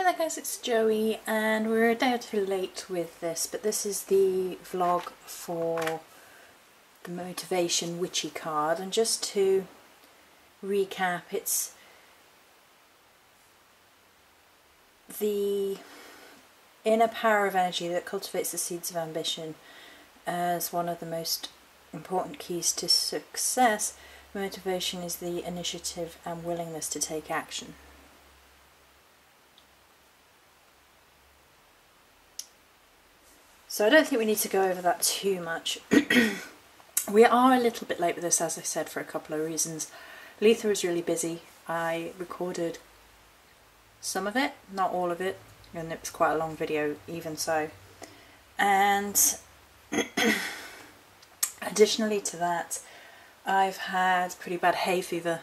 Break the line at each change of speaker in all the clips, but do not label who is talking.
there guys, it's Joey, and we're a day or two late with this, but this is the vlog for the Motivation Witchy card, and just to recap, it's the inner power of energy that cultivates the seeds of ambition as one of the most important keys to success. Motivation is the initiative and willingness to take action. So I don't think we need to go over that too much. We are a little bit late with this, as I said, for a couple of reasons. Letha was really busy. I recorded some of it, not all of it, and it was quite a long video even so. And additionally to that, I've had pretty bad hay fever,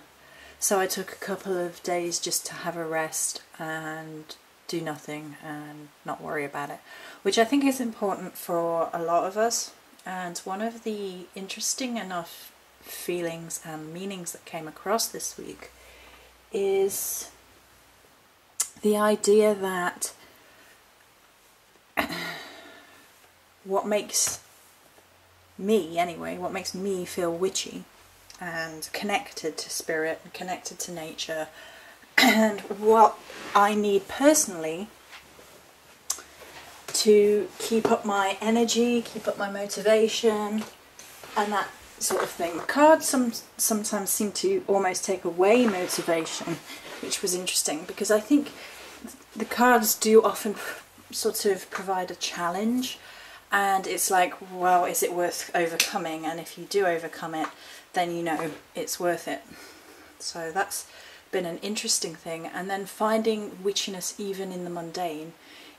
so I took a couple of days just to have a rest and do nothing and not worry about it, which I think is important for a lot of us. And one of the interesting enough feelings and meanings that came across this week is the idea that what makes me, anyway, what makes me feel witchy and connected to spirit and connected to nature, and what I need personally to keep up my energy, keep up my motivation, and that sort of thing. The cards sometimes seem to almost take away motivation, which was interesting, because I think the cards do often sort of provide a challenge, and it's like, well, is it worth overcoming? And if you do overcome it, then you know it's worth it. So that's been an interesting thing. And then finding witchiness even in the mundane,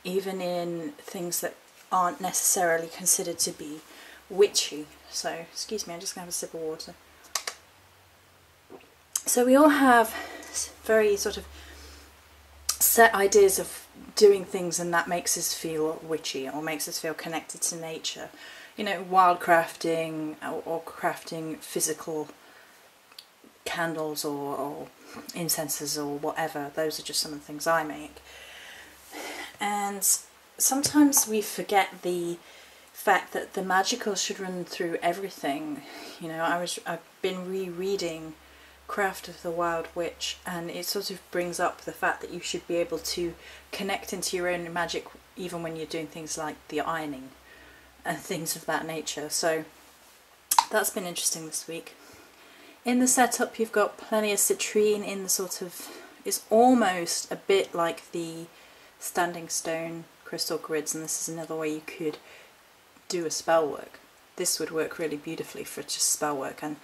even in things that aren't necessarily considered to be witchy. So, excuse me, I'm just going to have a sip of water. So we all have very sort of set ideas of doing things, and that makes us feel witchy or makes us feel connected to nature. You know, wildcrafting or crafting physical candles or incenses or whatever. Those are just some of the things I make. And sometimes we forget the fact that the magical should run through everything. You know, I've been rereading Craft of the Wild Witch, and it sort of brings up the fact that you should be able to connect into your own magic even when you're doing things like the ironing and things of that nature. So that's been interesting this week. In the setup you've got plenty of citrine in the sort of, it's almost a bit like the standing stone crystal grids, and this is another way you could do a spell work. This would work really beautifully for just spell work, and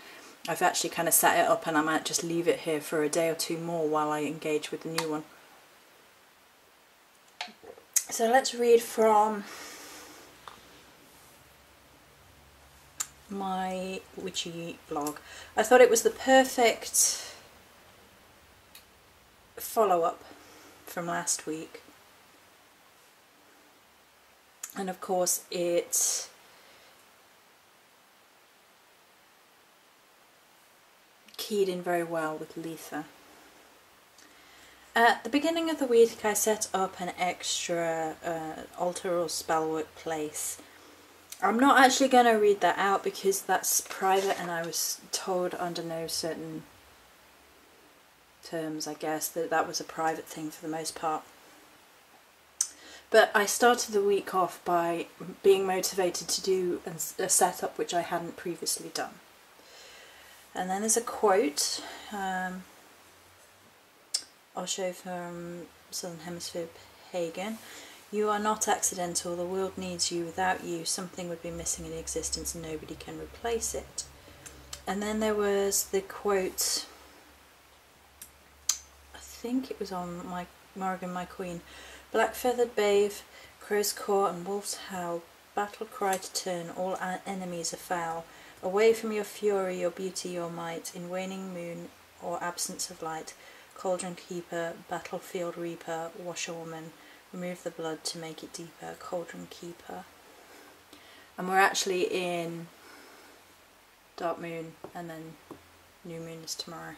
I've actually kind of set it up, and I might just leave it here for a day or two more while I engage with the new one. So let's read from my witchy blog. I thought it was the perfect follow-up from last week, and of course it keyed in very well with Letha. At the beginning of the week I set up an extra altar or spellwork place. I'm not actually going to read that out because that's private, and I was told under no certain terms, I guess, that that was a private thing for the most part. But I started the week off by being motivated to do a setup which I hadn't previously done. And then there's a quote, I'll show from Southern Hemisphere Pagan. "You are not accidental, the world needs you, without you something would be missing in existence and nobody can replace it." And then there was the quote, I think it was on my Morrigan, my queen. "Black feathered babe, crow's caw and wolf's howl, battle cry to turn all enemies afoul. Away from your fury, your beauty, your might, in waning moon or absence of light. Cauldron keeper, battlefield reaper, washerwoman, remove the blood to make it deeper, cauldron keeper." And we're actually in dark moon, and then new moon is tomorrow.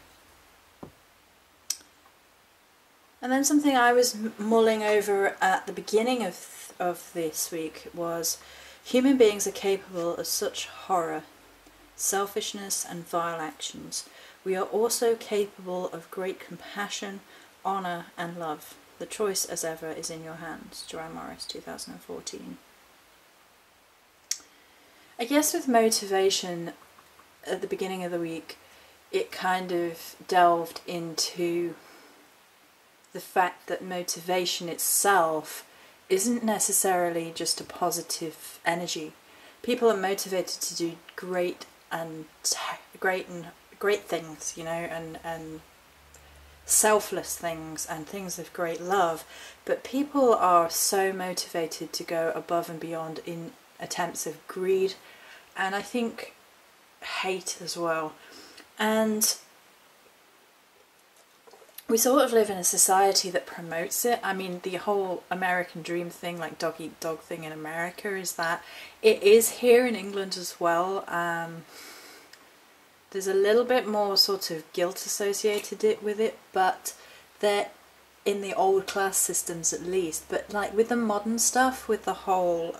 And then something I was mulling over at the beginning of this week was human beings are capable of such horror, selfishness and vile actions. We are also capable of great compassion, honour and love. The choice, as ever, is in your hands. Joanne Morris, 2014. I guess with motivation, at the beginning of the week, it kind of delved into the fact that motivation itself isn't necessarily just a positive energy. People are motivated to do great things, you know, and selfless things and things of great love, but people are so motivated to go above and beyond in attempts of greed and I think hate as well. And we sort of live in a society that promotes it. I mean, the whole American dream thing, like dog eat dog thing in America, is that it is here in England as well. There's a little bit more sort of guilt associated with it, but they're in the old class systems at least. But like with the modern stuff, with the whole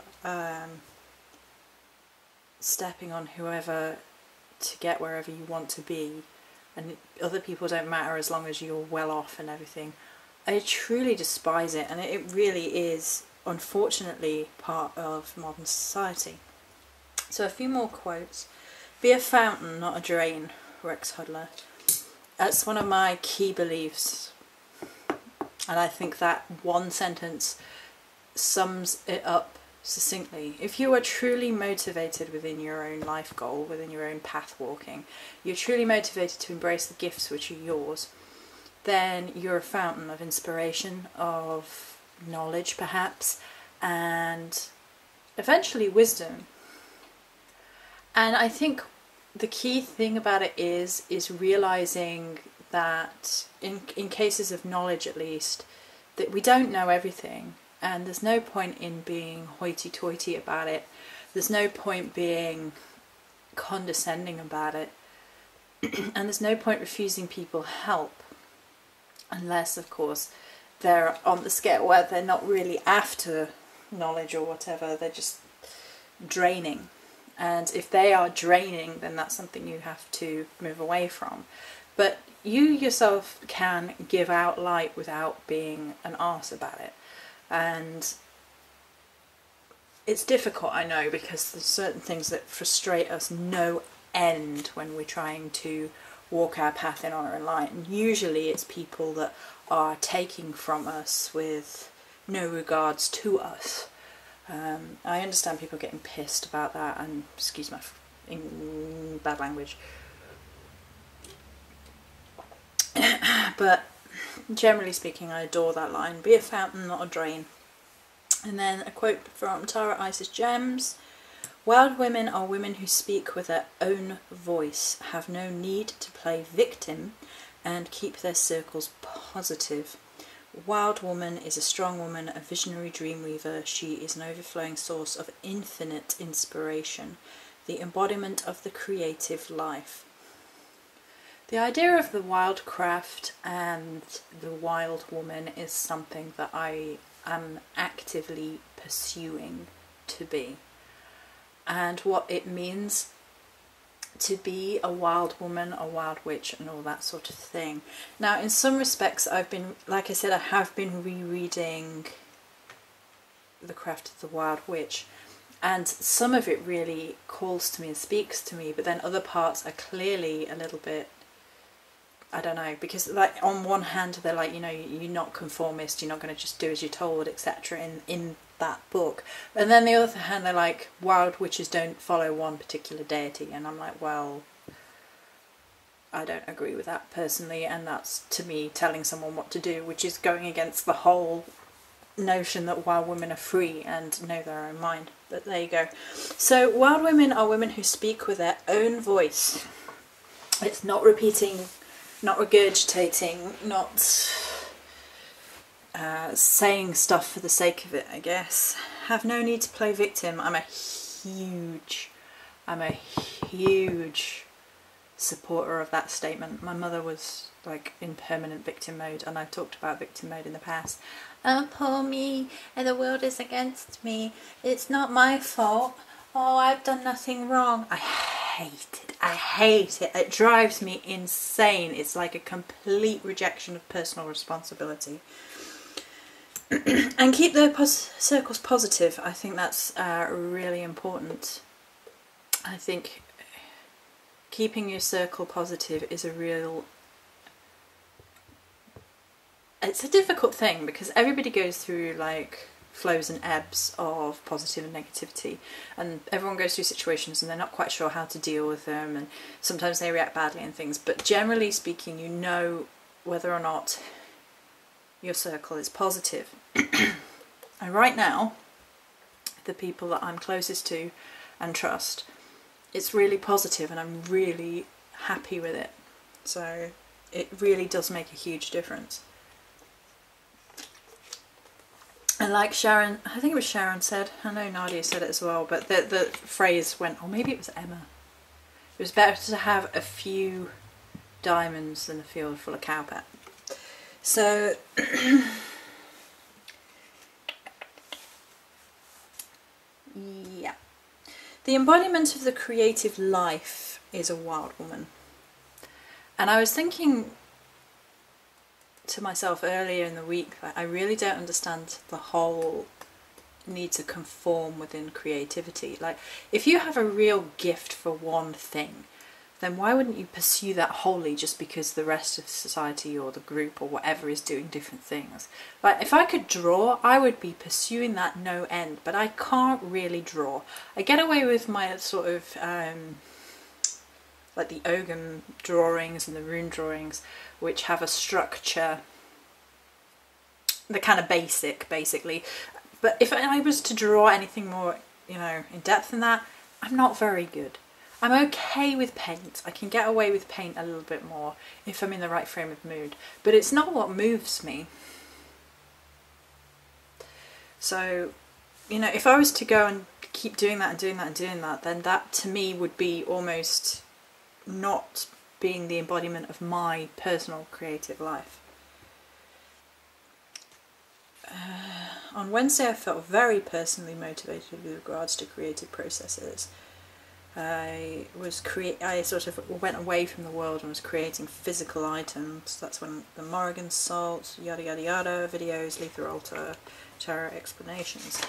stepping on whoever to get wherever you want to be, and other people don't matter as long as you're well off and everything, I truly despise it, and it really is, unfortunately, part of modern society. So a few more quotes. Be a fountain, not a drain, Rex Hudler. That's one of my key beliefs, and I think that one sentence sums it up succinctly. If you are truly motivated within your own life goal, within your own path walking, you're truly motivated to embrace the gifts which are yours, then you're a fountain of inspiration, of knowledge perhaps, and eventually wisdom. And I think the key thing about it is realising that in cases of knowledge at least, that we don't know everything. And there's no point in being hoity-toity about it. There's no point being condescending about it. And there's no point refusing people help. Unless, of course, they're on the scale where they're not really after knowledge or whatever. They're just draining. And if they are draining, then that's something you have to move away from. But you yourself can give out light without being an arse about it. And it's difficult, I know, because there's certain things that frustrate us no end when we're trying to walk our path in honour and light, and usually it's people that are taking from us with no regards to us. I understand people getting pissed about that, and excuse my bad language, but generally speaking, I adore that line. Be a fountain, not a drain. And then a quote from Tara Isis Gems. Wild women are women who speak with their own voice, have no need to play victim, and keep their circles positive. Wild woman is a strong woman, a visionary dream weaver. She is an overflowing source of infinite inspiration, the embodiment of the creative life. The idea of the wildcraft and the wild woman is something that I am actively pursuing to be. And what it means to be a wild woman, a wild witch, and all that sort of thing. Now, in some respects, I've been, like I said, I have been rereading The Craft of the Wild Witch, and some of it really calls to me and speaks to me, but then other parts are clearly a little bit, I don't know, because like on one hand they're like, you know, you're not conformist, you're not going to just do as you're told, etc. in that book, and then the other hand they're like, wild witches don't follow one particular deity, and I'm like, well, I don't agree with that personally, and that's to me telling someone what to do, which is going against the whole notion that wild women are free and know their own mind. But there you go. So wild women are women who speak with their own voice. It's not repeating, not regurgitating, not saying stuff for the sake of it, I guess. Have no need to play victim. I'm a huge supporter of that statement. My mother was like in permanent victim mode, and I've talked about victim mode in the past. Oh, poor me, and the world is against me. It's not my fault. Oh, I've done nothing wrong. I hate it. I hate it. It drives me insane. It's like a complete rejection of personal responsibility. And keep the circles positive. I think that's really important. I think keeping your circle positive is it's a difficult thing, because everybody goes through like flows and ebbs of positive and negativity, and everyone goes through situations and they're not quite sure how to deal with them, and sometimes they react badly and things, but generally speaking, you know whether or not your circle is positive. And right now, the people that I'm closest to and trust, it's really positive, and I'm really happy with it. So it really does make a huge difference. And like Sharon, I think it was Sharon said, I know Nadia said it as well, but the phrase went, or maybe it was Emma, it was better to have a few diamonds than a field full of cowpat. So yeah, the embodiment of the creative life is a wild woman. And I was thinking to myself earlier in the week that I really don't understand the whole need to conform within creativity. Like, if you have a real gift for one thing, then why wouldn't you pursue that wholly just because the rest of society or the group or whatever is doing different things? Like, if I could draw, I would be pursuing that no end, but I can't really draw. I get away with my sort of like the Ogham drawings and the rune drawings, which have a structure, the kind of basically. But if I was to draw anything more, you know, in depth than that, I'm not very good. I'm okay with paint. I can get away with paint a little bit more if I'm in the right frame of mood, but it's not what moves me. So, you know, if I was to go and keep doing that and doing that and doing that, then that to me would be almost not being the embodiment of my personal creative life. On Wednesday I felt very personally motivated with regards to creative processes. I sort of went away from the world and was creating physical items. That's when the Morrigan salt, yada yada yada, videos, Letha Altar, tarot explanations.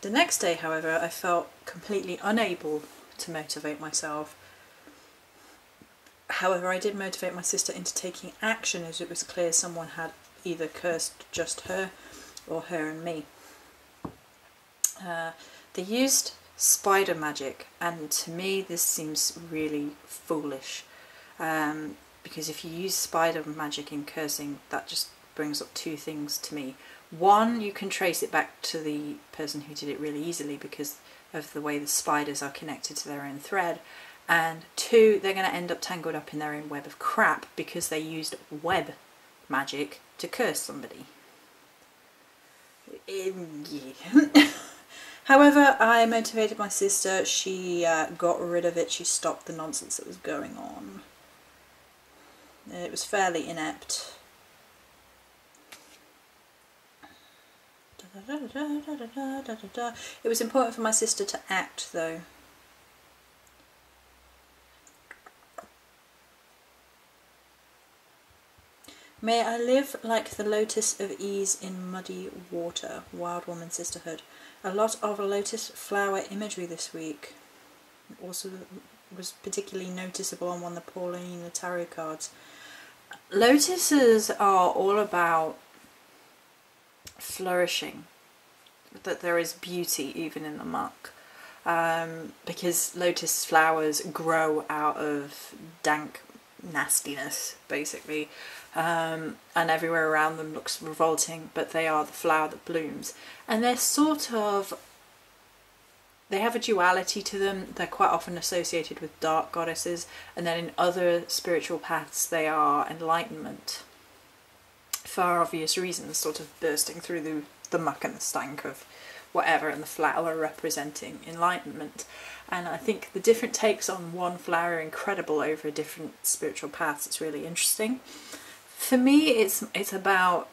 The next day, however, I felt completely unable to motivate myself. However, I did motivate my sister into taking action, as it was clear someone had either cursed just her or her and me. They used spider magic, and to me this seems really foolish, because if you use spider magic in cursing, that just brings up two things to me. One, you can trace it back to the person who did it really easily because of the way the spiders are connected to their own thread, and two, they're going to end up tangled up in their own web of crap because they used web magic to curse somebody. Yeah. However, I motivated my sister. She got rid of it. She stopped the nonsense that was going on. It was fairly inept. It was important for my sister to act, though. May I live like the lotus of ease in muddy water. Wild woman sisterhood. A lot of lotus flower imagery this week. Also was particularly noticeable on one of the Paulina tarot cards. Lotuses are all about flourishing, that there is beauty even in the muck, because lotus flowers grow out of dank nastiness, basically, and everywhere around them looks revolting, but they are the flower that blooms, and they're sort of, they have a duality to them. They're quite often associated with dark goddesses, and then in other spiritual paths they are enlightenment, for obvious reasons, sort of bursting through the muck and the stank of whatever, and the flower representing enlightenment. And I think the different takes on one flower are incredible over different spiritual paths. It's really interesting. For me, it's about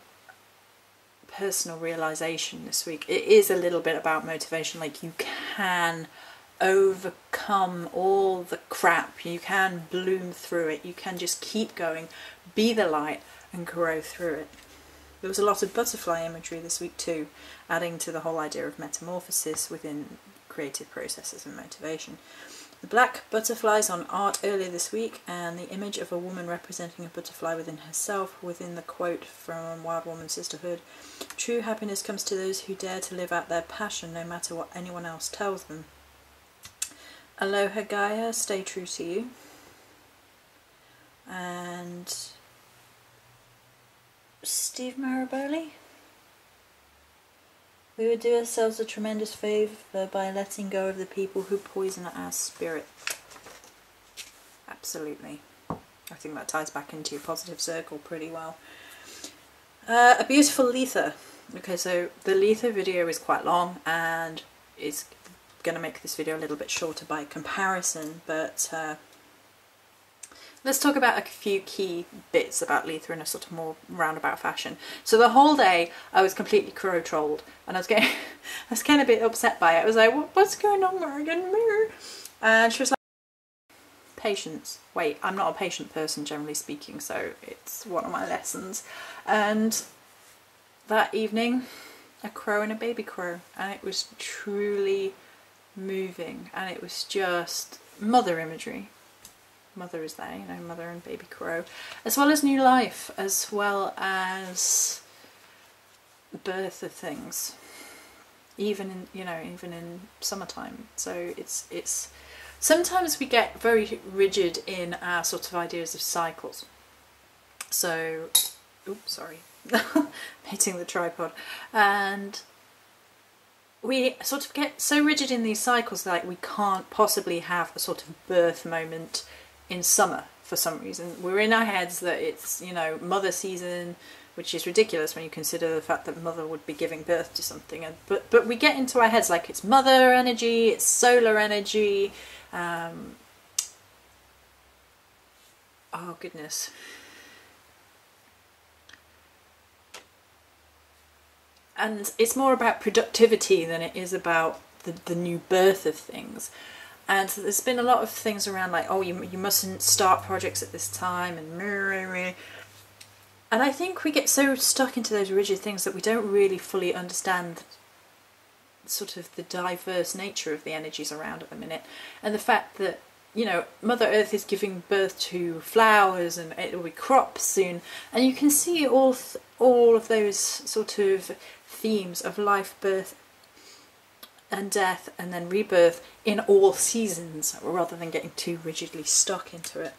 personal realization this week. It is a little bit about motivation. Like, you can overcome all the crap, you can bloom through it, you can just keep going, be the light and grow through it. There was a lot of butterfly imagery this week too, adding to the whole idea of metamorphosis within creative processes and motivation. The black butterflies on art earlier this week, and the image of a woman representing a butterfly within herself, within the quote from Wild Woman Sisterhood: "True happiness comes to those who dare to live out their passion no matter what anyone else tells them." Aloha Gaia, stay true to you. And Steve Maraboli: "We would do ourselves a tremendous favour by letting go of the people who poison our spirit." Absolutely. I think that ties back into your positive circle pretty well. A beautiful Letha. Okay, so the Letha video is quite long, and it's going to make this video a little bit shorter by comparison, but let's talk about a few key bits about Letha in a sort of more roundabout fashion. So the whole day I was completely crow trolled, and I was getting a bit upset by it. I was like, what's going on, Morgan? And she was like, patience. Wait, I'm not a patient person generally speaking, so it's one of my lessons. And that evening, a crow and a baby crow, and it was truly moving, and it was just mother imagery. Mother is there, you know, mother and baby crow, as well as new life, as well as the birth of things, even in, you know, even in summertime. So it's sometimes we get very rigid in our sort of ideas of cycles. So, oops, sorry, hitting the tripod, and we sort of get so rigid in these cycles that, like, we can't possibly have a sort of birth moment in summer for some reason. We're in our heads that it's, you know, mother season, which is ridiculous when you consider the fact that mother would be giving birth to something. And but we get into our heads like it's mother energy, it's solar energy. Oh goodness. And it's more about productivity than it is about the new birth of things. And there's been a lot of things around like, oh, you mustn't start projects at this time, and I think we get so stuck into those rigid things that we don't really fully understand sort of the diverse nature of the energies around at the minute, and the fact that, you know, Mother Earth is giving birth to flowers and it will be crops soon, and you can see all of those sort of themes of life, birth and death, and then rebirth in all seasons, rather than getting too rigidly stuck into it.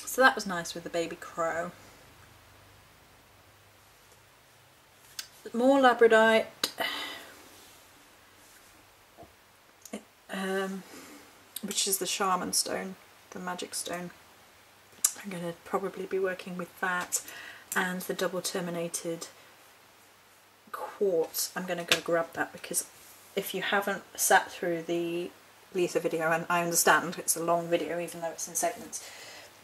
So that was nice with the baby crow. More labradorite, which is the shaman stone, the magic stone. I'm going to probably be working with that, and the double terminated quartz. I'm going to go grab that, because if you haven't sat through the Letha video, and I understand it's a long video even though it's in segments,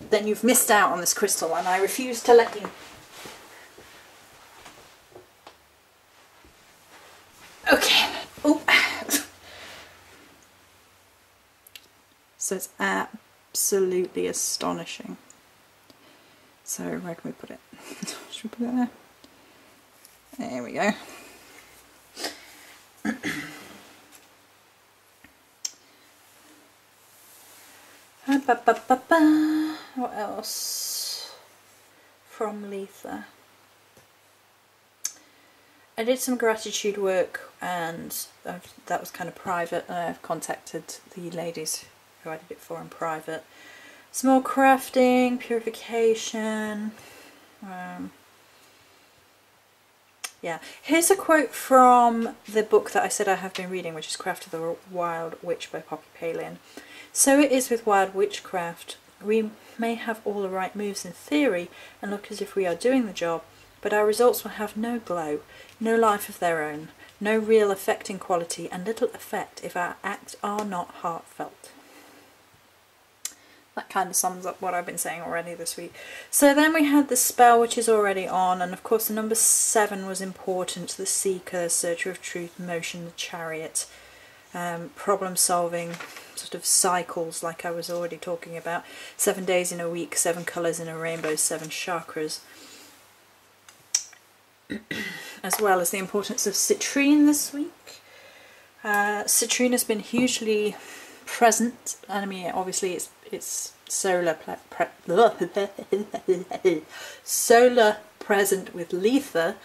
then you've missed out on this crystal, and I refuse to let you. Okay. Oh. So it's absolutely astonishing. So where can we put it? Should we put it there? There we go. What else from Letha? I did some gratitude work, and that was kind of private, and I've contacted the ladies who I did it for in private. Some more crafting, purification. Yeah, here's a quote from the book that I said I have been reading, which is Craft of the Wild Witch by Poppy Palin. So it is with wild witchcraft. We may have all the right moves in theory and look as if we are doing the job, but our results will have no glow, no life of their own. no real affecting quality, and little effect if our acts are not heartfelt. That kind of sums up what I've been saying already this week. So then we had the spell, which is already on, and of course the number 7 was important. The Seeker, Searcher of Truth, Motion, the Chariot, problem solving, sort of cycles like I was already talking about. 7 days in a week, 7 colours in a rainbow, 7 chakras. As well as the importance of citrine this week. Citrine has been hugely present, and I mean obviously it's solar solar present with Letha.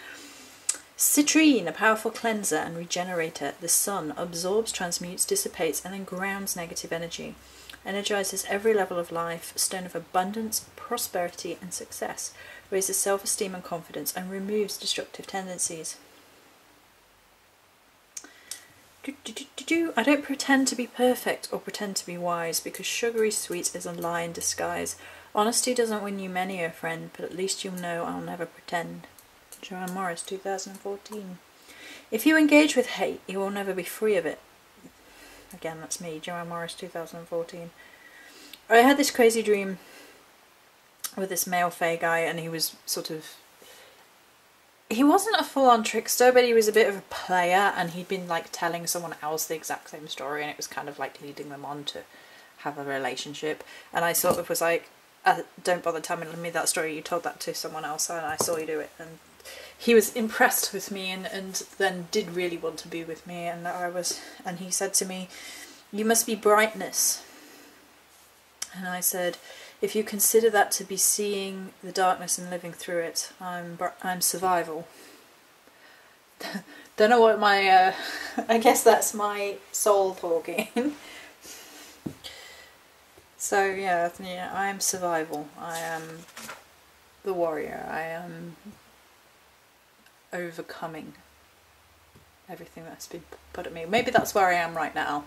Citrine, a powerful cleanser and regenerator. The sun absorbs, transmutes, dissipates, and then grounds negative energy. Energizes every level of life. Stone of abundance, prosperity, and success. Raises self-esteem and confidence, and removes destructive tendencies. I don't pretend to be perfect or pretend to be wise, because sugary sweet is a lie in disguise. Honesty doesn't win you many a friend, but at least you'll know I'll never pretend. Joanne Morris, 2014. If you engage with hate, you will never be free of it. Again, that's me, Joanne Morris, 2014. I had this crazy dream with this male fae guy, and he was sort of... He wasn't a full-on trickster, but he was a bit of a player, and he'd been like telling someone else the exact same story, and it was kind of like leading them on to have a relationship. And I sort of was like, don't bother telling me that story, you told that to someone else and I saw you do it. And he was impressed with me and then did really want to be with me, and he said to me, you must be brightness. And I said, if you consider that to be seeing the darkness and living through it, I'm survival. Don't know what my... I guess that's my soul talking. So yeah, I am survival. I am the warrior. I am overcoming everything that's been put at me. Maybe that's where I am right now,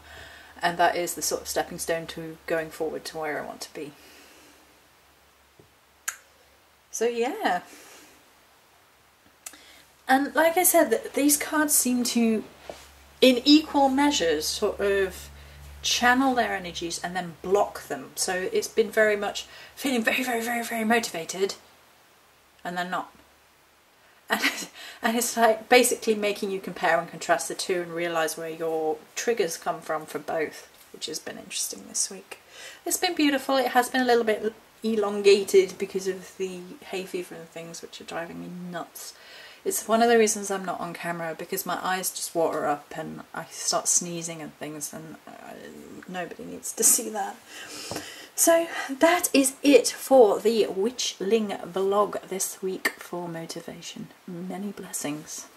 and that is the sort of stepping stone to going forward to where I want to be. So yeah, and like I said, these cards seem to, in equal measures, sort of channel their energies and then block them. So it's been very much feeling very, very, very, very motivated, and then not. And it's like basically making you compare and contrast the two and realise where your triggers come from for both, which has been interesting this week. It's been beautiful. It has been a little bit elongated because of the hay fever and things, which are driving me nuts. It's one of the reasons I'm not on camera, because my eyes just water up and I start sneezing and things, and nobody needs to see that. So that is it for the Witchling vlog this week for motivation. Many blessings.